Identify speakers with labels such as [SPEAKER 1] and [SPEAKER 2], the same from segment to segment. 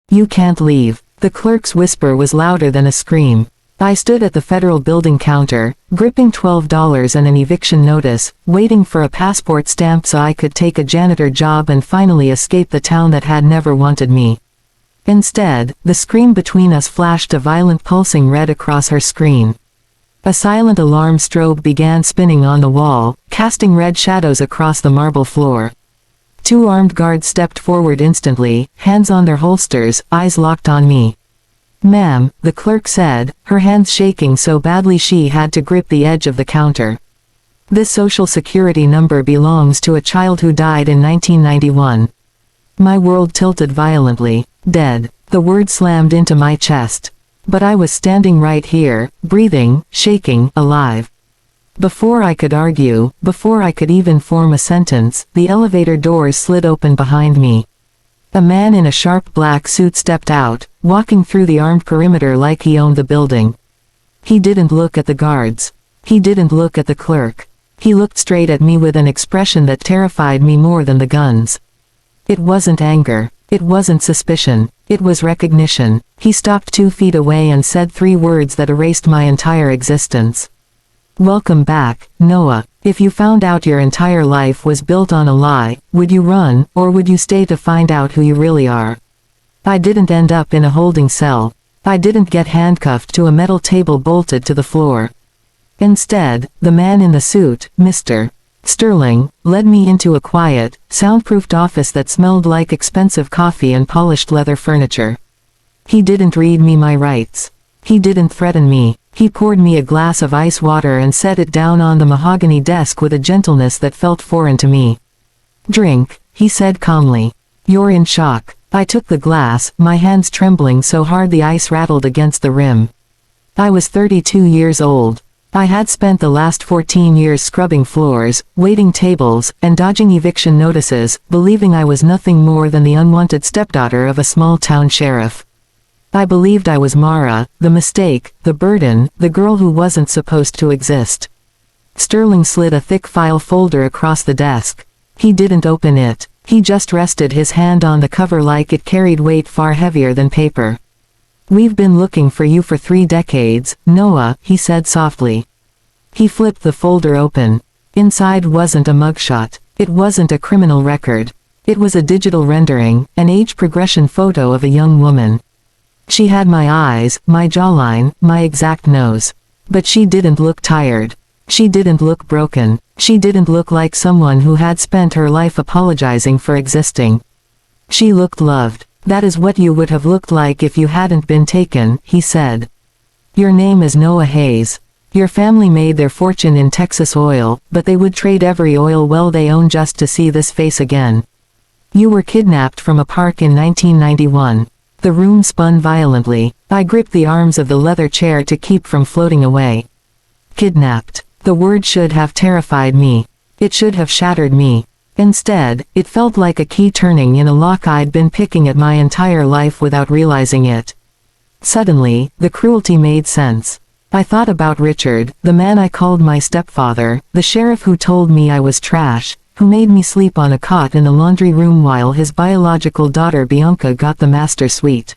[SPEAKER 1] You can't leave. The clerk's whisper was louder than a scream. I stood at the federal building counter, gripping $12 and an eviction notice, waiting for a passport stamp so I could take a janitor job and finally escape the town that had never wanted me. Instead, the screen between us flashed a violent pulsing red across her screen. A silent alarm strobe began spinning on the wall, casting red shadows across the marble floor. Two armed guards stepped forward instantly, hands on their holsters, eyes locked on me. "Ma'am," the clerk said, her hands shaking so badly she had to grip the edge of the counter. "This social security number belongs to a child who died in 1991. My world tilted violently. Dead. The word slammed into my chest. But I was standing right here, breathing, shaking, alive. Before I could argue, before I could even form a sentence, the elevator doors slid open behind me. A man in a sharp black suit stepped out, walking through the armed perimeter like he owned the building. He didn't look at the guards. He didn't look at the clerk. He looked straight at me with an expression that terrified me more than the guns. It wasn't anger. It wasn't suspicion. It was recognition. He stopped 2 feet away and said 3 words that erased my entire existence. "Welcome back, Noah. If you found out your entire life was built on a lie, would you run, or would you stay to find out who you really are?" I didn't end up in a holding cell. I didn't get handcuffed to a metal table bolted to the floor. Instead, the man in the suit, Mr. Sterling, led me into a quiet, soundproofed office that smelled like expensive coffee and polished leather furniture. He didn't read me my rights. He didn't threaten me. He poured me a glass of ice water and set it down on the mahogany desk with a gentleness that felt foreign to me. "Drink," he said calmly. "You're in shock." I took the glass, my hands trembling so hard the ice rattled against the rim. I was 32 years old. I had spent the last 14 years scrubbing floors, waiting tables, and dodging eviction notices, believing I was nothing more than the unwanted stepdaughter of a small-town sheriff. I believed I was Mara, the mistake, the burden, the girl who wasn't supposed to exist. Sterling slid a thick file folder across the desk. He didn't open it. He just rested his hand on the cover like it carried weight far heavier than paper. "We've been looking for you for 3 decades, Noah," he said softly. He flipped the folder open. Inside wasn't a mugshot. It wasn't a criminal record. It was a digital rendering, an age progression photo of a young woman. She had my eyes, my jawline, my exact nose. But she didn't look tired. She didn't look broken. She didn't look like someone who had spent her life apologizing for existing. She looked loved. "That is what you would have looked like if you hadn't been taken," he said. "Your name is Noah Hayes. Your family made their fortune in Texas oil, but they would trade every oil well they own just to see this face again. You were kidnapped from a park in 1991. The room spun violently. I gripped the arms of the leather chair to keep from floating away. Kidnapped. The word should have terrified me. It should have shattered me. Instead, it felt like a key turning in a lock I'd been picking at my entire life without realizing it. Suddenly, the cruelty made sense. I thought about Richard, the man I called my stepfather, the sheriff who told me I was trash, who made me sleep on a cot in the laundry room while his biological daughter Bianca got the master suite.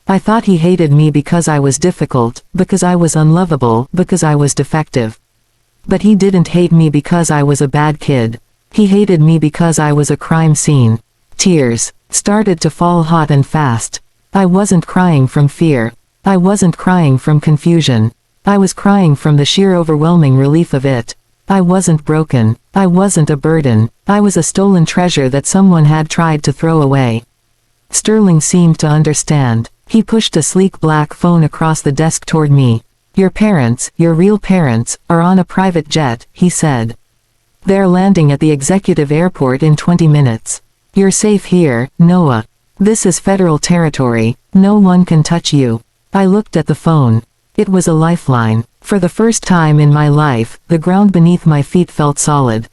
[SPEAKER 1] I thought he hated me because I was difficult, because I was unlovable, because I was defective. But he didn't hate me because I was a bad kid. He hated me because I was a crime scene. Tears started to fall hot and fast. I wasn't crying from fear. I wasn't crying from confusion. I was crying from the sheer overwhelming relief of it. I wasn't broken. I wasn't a burden. I was a stolen treasure that someone had tried to throw away. Sterling seemed to understand. He pushed a sleek black phone across the desk toward me. "Your parents, your real parents, are on a private jet," he said. "They're landing at the executive airport in 20 minutes. You're safe here, Noah. This is federal territory. No one can touch you." I looked at the phone. It was a lifeline. For the first time in my life, the ground beneath my feet felt solid.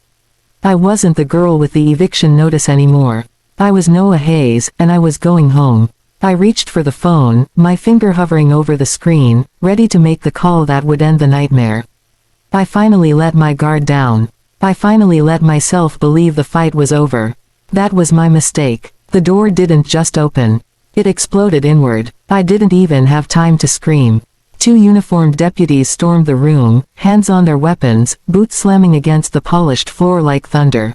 [SPEAKER 1] I wasn't the girl with the eviction notice anymore. I was Noah Hayes, and I was going home. I reached for the phone, my finger hovering over the screen, ready to make the call that would end the nightmare. I finally let my guard down. I finally let myself believe the fight was over. That was my mistake. The door didn't just open. It exploded inward. I didn't even have time to scream. Two uniformed deputies stormed the room, hands on their weapons, boots slamming against the polished floor like thunder.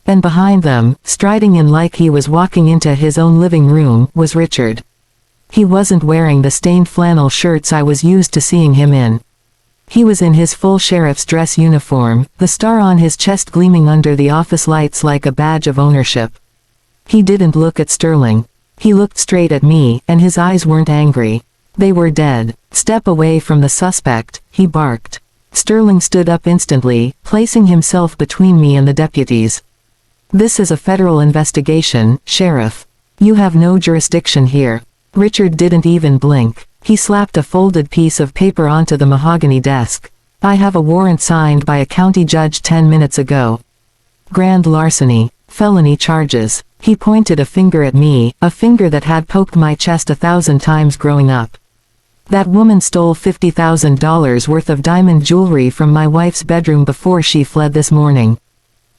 [SPEAKER 1] And behind them, striding in like he was walking into his own living room, was Richard. He wasn't wearing the stained flannel shirts I was used to seeing him in. He was in his full sheriff's dress uniform, the star on his chest gleaming under the office lights like a badge of ownership. He didn't look at Sterling. He looked straight at me, and his eyes weren't angry. They were dead. "Step away from the suspect," he barked. Sterling stood up instantly, placing himself between me and the deputies. "This is a federal investigation, Sheriff. You have no jurisdiction here." Richard didn't even blink. He slapped a folded piece of paper onto the mahogany desk. "I have a warrant signed by a county judge 10 minutes ago. Grand larceny. Felony charges." He pointed a finger at me, a finger that had poked my chest 1,000 times growing up. "That woman stole $50,000 worth of diamond jewelry from my wife's bedroom before she fled this morning.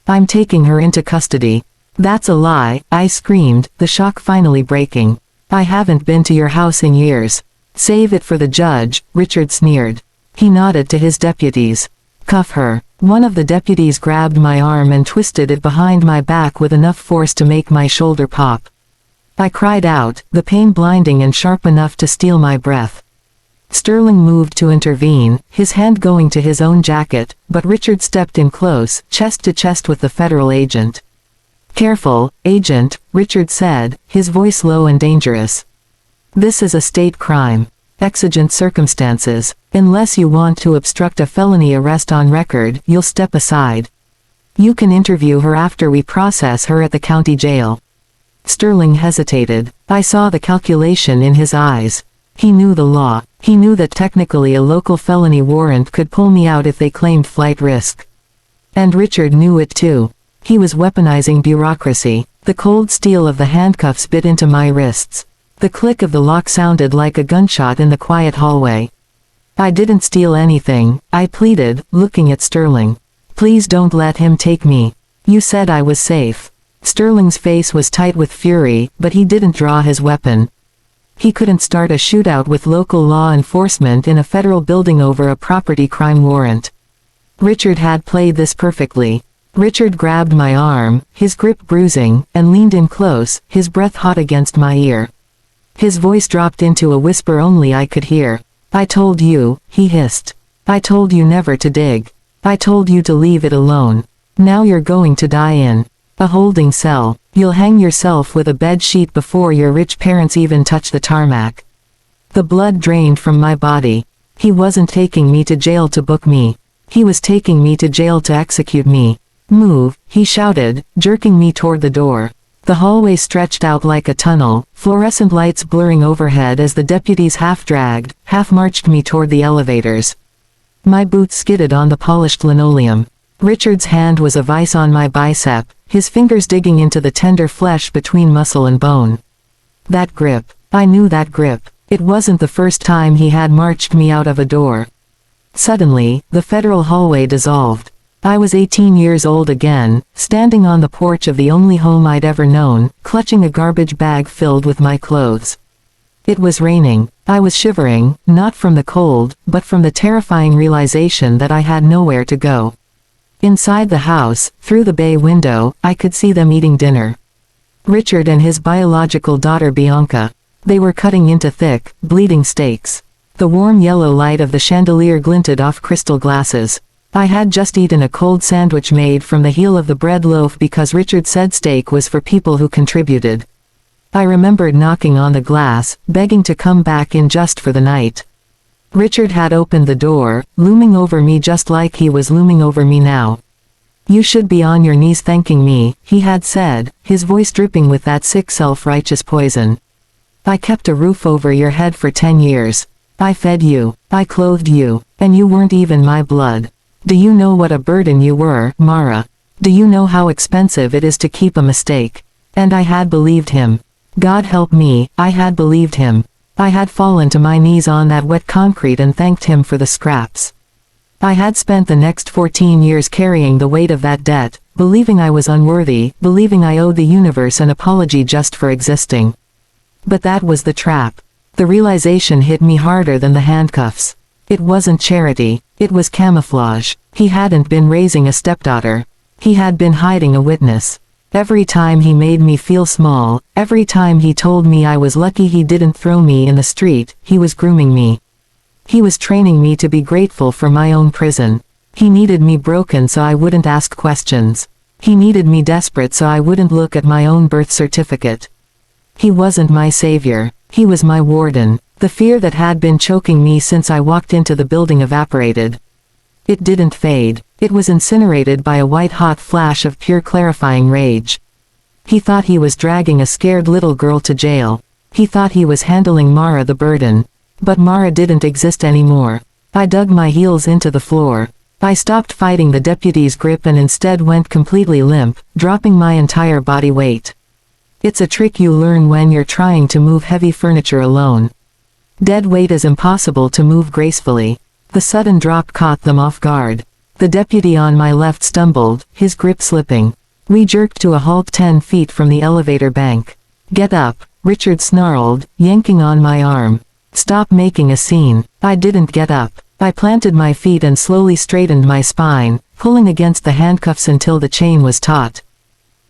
[SPEAKER 1] I'm taking her into custody." "That's a lie," I screamed, the shock finally breaking. "I haven't been to your house in years." "Save it for the judge," Richard sneered. He nodded to his deputies. "Cuff her." One of the deputies grabbed my arm and twisted it behind my back with enough force to make my shoulder pop. I cried out, the pain blinding and sharp enough to steal my breath. Sterling moved to intervene, his hand going to his own jacket, but Richard stepped in close, chest to chest with the federal agent. "Careful, Agent," Richard said, his voice low and dangerous. "This is a state crime. Exigent circumstances. Unless you want to obstruct a felony arrest on record, you'll step aside. You can interview her after we process her at the county jail." Sterling hesitated. I saw the calculation in his eyes. He knew the law. He knew that technically a local felony warrant could pull me out if they claimed flight risk. And Richard knew it too. He was weaponizing bureaucracy. The cold steel of the handcuffs bit into my wrists. The click of the lock sounded like a gunshot in the quiet hallway. "I didn't steal anything," I pleaded, looking at Sterling. "Please don't let him take me. You said I was safe." Sterling's face was tight with fury, but he didn't draw his weapon. He couldn't start a shootout with local law enforcement in a federal building over a property crime warrant. Richard had played this perfectly. Richard grabbed my arm, his grip bruising, and leaned in close, his breath hot against my ear. His voice dropped into a whisper only I could hear. "I told you," he hissed. "I told you never to dig. I told you to leave it alone. Now you're going to die in a holding cell. You'll hang yourself with a bed sheet before your rich parents even touch the tarmac." The blood drained from my body. He wasn't taking me to jail to book me. He was taking me to jail to execute me. "Move," he shouted, jerking me toward the door. The hallway stretched out like a tunnel, fluorescent lights blurring overhead as the deputies half-dragged, half-marched me toward the elevators. My boots skidded on the polished linoleum. Richard's hand was a vice on my bicep, his fingers digging into the tender flesh between muscle and bone. That grip. I knew that grip. It wasn't the first time he had marched me out of a door. Suddenly, the federal hallway dissolved. I was 18 years old again, standing on the porch of the only home I'd ever known, clutching a garbage bag filled with my clothes. It was raining. I was shivering, not from the cold, but from the terrifying realization that I had nowhere to go. Inside the house, through the bay window, I could see them eating dinner. Richard and his biological daughter Bianca. They were cutting into thick, bleeding steaks. The warm yellow light of the chandelier glinted off crystal glasses. I had just eaten a cold sandwich made from the heel of the bread loaf because Richard said steak was for people who contributed. I remembered knocking on the glass, begging to come back in just for the night. Richard had opened the door, looming over me just like he was looming over me now. "You should be on your knees thanking me," he had said, his voice dripping with that sick self-righteous poison. "I kept a roof over your head for 10 years. I fed you, I clothed you, and you weren't even my blood. Do you know what a burden you were, Mara? Do you know how expensive it is to keep a mistake?" And I had believed him. God help me, I had believed him. I had fallen to my knees on that wet concrete and thanked him for the scraps. I had spent the next 14 years carrying the weight of that debt, believing I was unworthy, believing I owed the universe an apology just for existing. But that was the trap. The realization hit me harder than the handcuffs. It wasn't charity, it was camouflage. He hadn't been raising a stepdaughter. He had been hiding a witness. Every time he made me feel small, every time he told me I was lucky he didn't throw me in the street, he was grooming me. He was training me to be grateful for my own prison. He needed me broken so I wouldn't ask questions. He needed me desperate so I wouldn't look at my own birth certificate. He wasn't my savior. He was my warden. The fear that had been choking me since I walked into the building evaporated. It didn't fade. It was incinerated by a white-hot flash of pure clarifying rage. He thought he was dragging a scared little girl to jail. He thought he was handling Mara the burden. But Mara didn't exist anymore. I dug my heels into the floor. I stopped fighting the deputy's grip and instead went completely limp, dropping my entire body weight. It's a trick you learn when you're trying to move heavy furniture alone. Dead weight is impossible to move gracefully. The sudden drop caught them off guard. The deputy on my left stumbled, his grip slipping. We jerked to a halt 10 feet from the elevator bank. "Get up," Richard snarled, yanking on my arm. "Stop making a scene." I didn't get up. I planted my feet and slowly straightened my spine, pulling against the handcuffs until the chain was taut.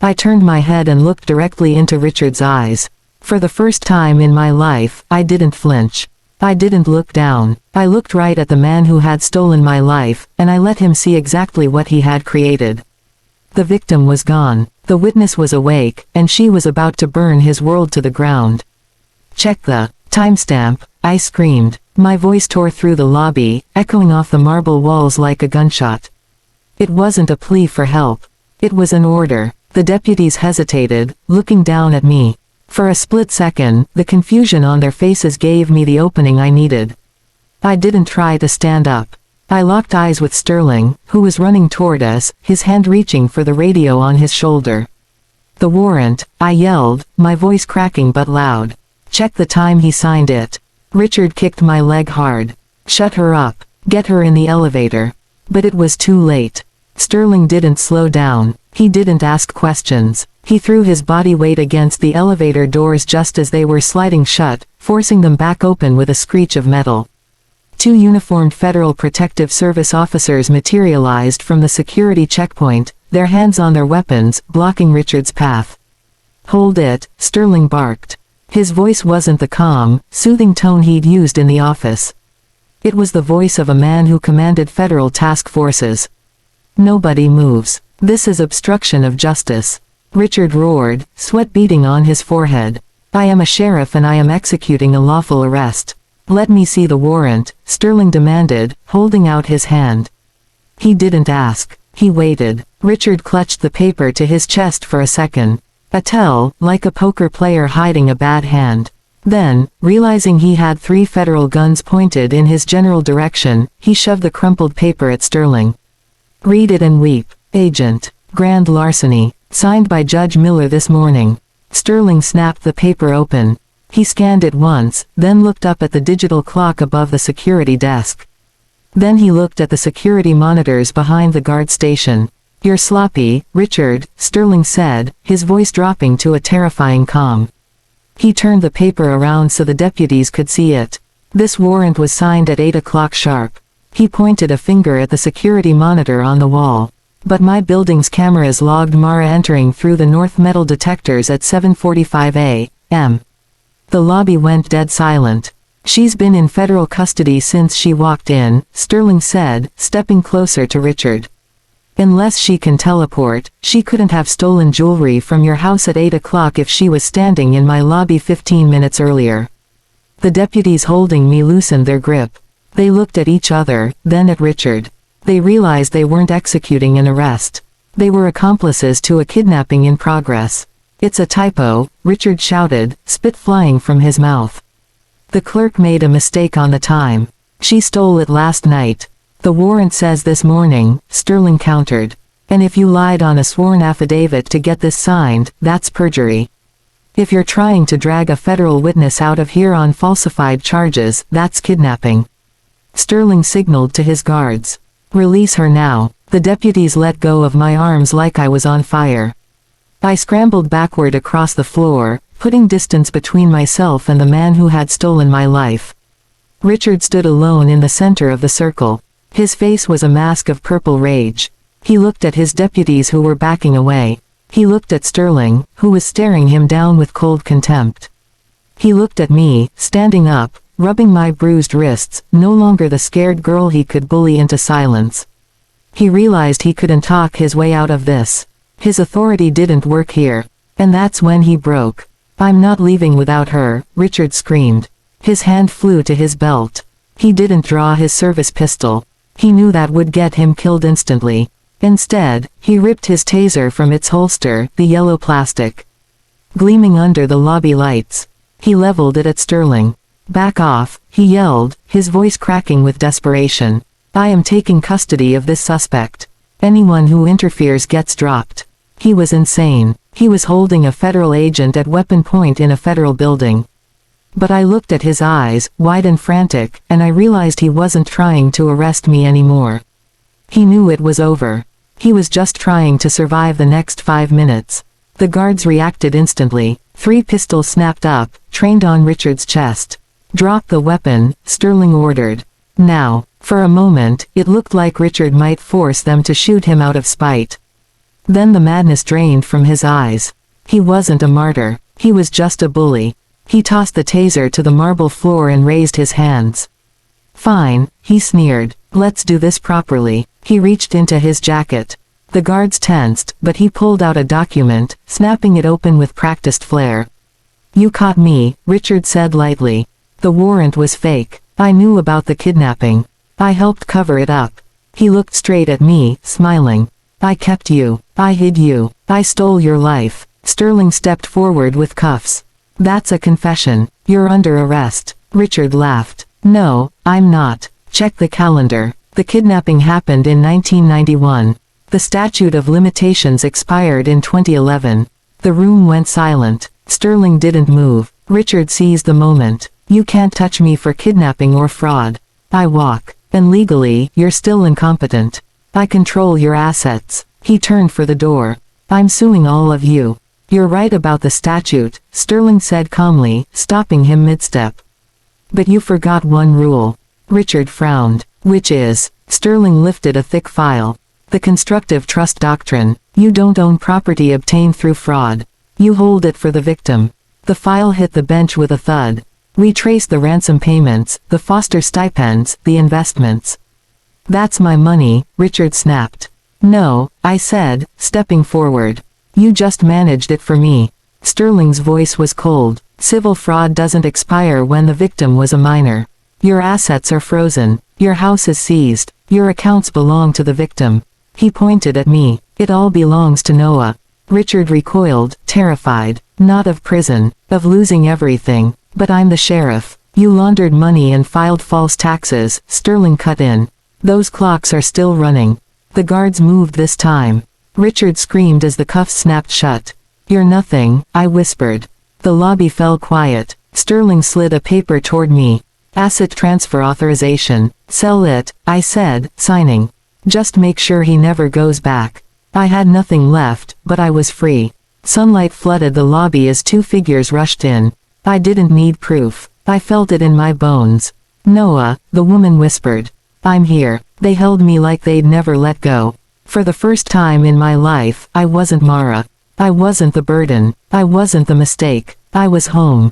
[SPEAKER 1] I turned my head and looked directly into Richard's eyes. For the first time in my life, I didn't flinch. I didn't look down. I looked right at the man who had stolen my life, and I let him see exactly what he had created. The victim was gone. The witness was awake, and she was about to burn his world to the ground. "Check the timestamp," I screamed. My voice tore through the lobby, echoing off the marble walls like a gunshot. It wasn't a plea for help. It was an order. The deputies hesitated, looking down at me. For a split second, the confusion on their faces gave me the opening I needed. I didn't try to stand up. I locked eyes with Sterling, who was running toward us, his hand reaching for the radio on his shoulder. "The warrant," I yelled, my voice cracking but loud. "Check the time he signed it." Richard kicked my leg hard. "Shut her up. Get her in the elevator." But it was too late. Sterling didn't slow down. He didn't ask questions. He threw his body weight against the elevator doors just as they were sliding shut, forcing them back open with a screech of metal. 2 uniformed Federal Protective Service officers materialized from the security checkpoint, their hands on their weapons, blocking Richard's path. "Hold it," Sterling barked. His voice wasn't the calm, soothing tone he'd used in the office. It was the voice of a man who commanded federal task forces. "Nobody moves. This is obstruction of justice." Richard roared, sweat beading on his forehead. "I am a sheriff and I am executing a lawful arrest. Let me see the warrant," Sterling demanded, holding out his hand. He didn't ask. He waited. Richard clutched the paper to his chest for a second. A tell, like a poker player hiding a bad hand. Then, realizing he had 3 federal guns pointed in his general direction, he shoved the crumpled paper at Sterling. "Read it and weep. Agent. Grand larceny. Signed by Judge Miller this morning." Sterling snapped the paper open. He scanned it once, then looked up at the digital clock above the security desk. Then he looked at the security monitors behind the guard station. "You're sloppy, Richard," Sterling said, his voice dropping to a terrifying calm. He turned the paper around so the deputies could see it. "This warrant was signed at 8 o'clock sharp." He pointed a finger at the security monitor on the wall. "But my building's cameras logged Mara entering through the north metal detectors at 7:45 a.m. The lobby went dead silent. "She's been in federal custody since she walked in," Sterling said, stepping closer to Richard. "Unless she can teleport, she couldn't have stolen jewelry from your house at 8 o'clock if she was standing in my lobby 15 minutes earlier." The deputies holding me loosened their grip. They looked at each other, then at Richard. They realized they weren't executing an arrest. They were accomplices to a kidnapping in progress. "It's a typo," Richard shouted, spit flying from his mouth. "The clerk made a mistake on the time. She stole it last night." "The warrant says this morning," Sterling countered. "And if you lied on a sworn affidavit to get this signed, that's perjury. If you're trying to drag a federal witness out of here on falsified charges, that's kidnapping." Sterling signaled to his guards. "Release her now." The deputies let go of my arms like I was on fire. I scrambled backward across the floor, putting distance between myself and the man who had stolen my life. Richard stood alone in the center of the circle. His face was a mask of purple rage. He looked at his deputies who were backing away. He looked at Sterling, who was staring him down with cold contempt. He looked at me, standing up, rubbing my bruised wrists, no longer the scared girl he could bully into silence. He realized he couldn't talk his way out of this. His authority didn't work here. And that's when he broke. "I'm not leaving without her," Richard screamed. His hand flew to his belt. He didn't draw his service pistol. He knew that would get him killed instantly. Instead, he ripped his taser from its holster, the yellow plastic gleaming under the lobby lights. He leveled it at Sterling. "Back off," he yelled, his voice cracking with desperation. "I am taking custody of this suspect. Anyone who interferes gets dropped." He was insane. He was holding a federal agent at weapon point in a federal building. But I looked at his eyes, wide and frantic, and I realized he wasn't trying to arrest me anymore. He knew it was over. He was just trying to survive the next 5 minutes. The guards reacted instantly. 3 pistols snapped up, trained on Richard's chest. "Drop the weapon," Sterling ordered. Now, for a moment, it looked like Richard might force them to shoot him out of spite. Then the madness drained from his eyes. He wasn't a martyr. He was just a bully. He tossed the taser to the marble floor and raised his hands. "Fine," he sneered. "Let's do this properly." He reached into his jacket. The guards tensed, but he pulled out a document, snapping it open with practiced flair. "You caught me," Richard said lightly. "The warrant was fake. I knew about the kidnapping. I helped cover it up." He looked straight at me, smiling. "I kept you. I hid you. I stole your life." Sterling stepped forward with cuffs. "That's a confession. You're under arrest." Richard laughed. "No, I'm not. Check the calendar. The kidnapping happened in 1991. The statute of limitations expired in 2011. The room went silent. Sterling didn't move. Richard seized the moment. "You can't touch me for kidnapping or fraud. I walk. And legally, you're still incompetent. I control your assets." He turned for the door. "I'm suing all of you." "You're right about the statute," Sterling said calmly, stopping him mid-step. "But you forgot one rule." Richard frowned. "Which is?" Sterling lifted a thick file. "The constructive trust doctrine. You don't own property obtained through fraud. You hold it for the victim." The file hit the bench with a thud. "We trace the ransom payments, the foster stipends, the investments." "That's my money," Richard snapped. "No," I said, stepping forward. "You just managed it for me." Sterling's voice was cold. "Civil fraud doesn't expire when the victim was a minor. Your assets are frozen. Your house is seized. Your accounts belong to the victim." He pointed at me. "It all belongs to Noah." Richard recoiled, terrified. "Not of prison, of losing everything. But I'm the sheriff." "You laundered money and filed false taxes," Sterling cut in. "Those clocks are still running." The guards moved this time. Richard screamed as the cuffs snapped shut. "You're nothing," I whispered. The lobby fell quiet. Sterling slid a paper toward me. "Asset transfer authorization. Sell it," I said, signing. "Just make sure he never goes back." I had nothing left, but I was free. Sunlight flooded the lobby as 2 figures rushed in. I didn't need proof. I felt it in my bones. "Noah," the woman whispered. "I'm here." They held me like they'd never let go. For the first time in my life, I wasn't Mara. I wasn't the burden. I wasn't the mistake. I was home.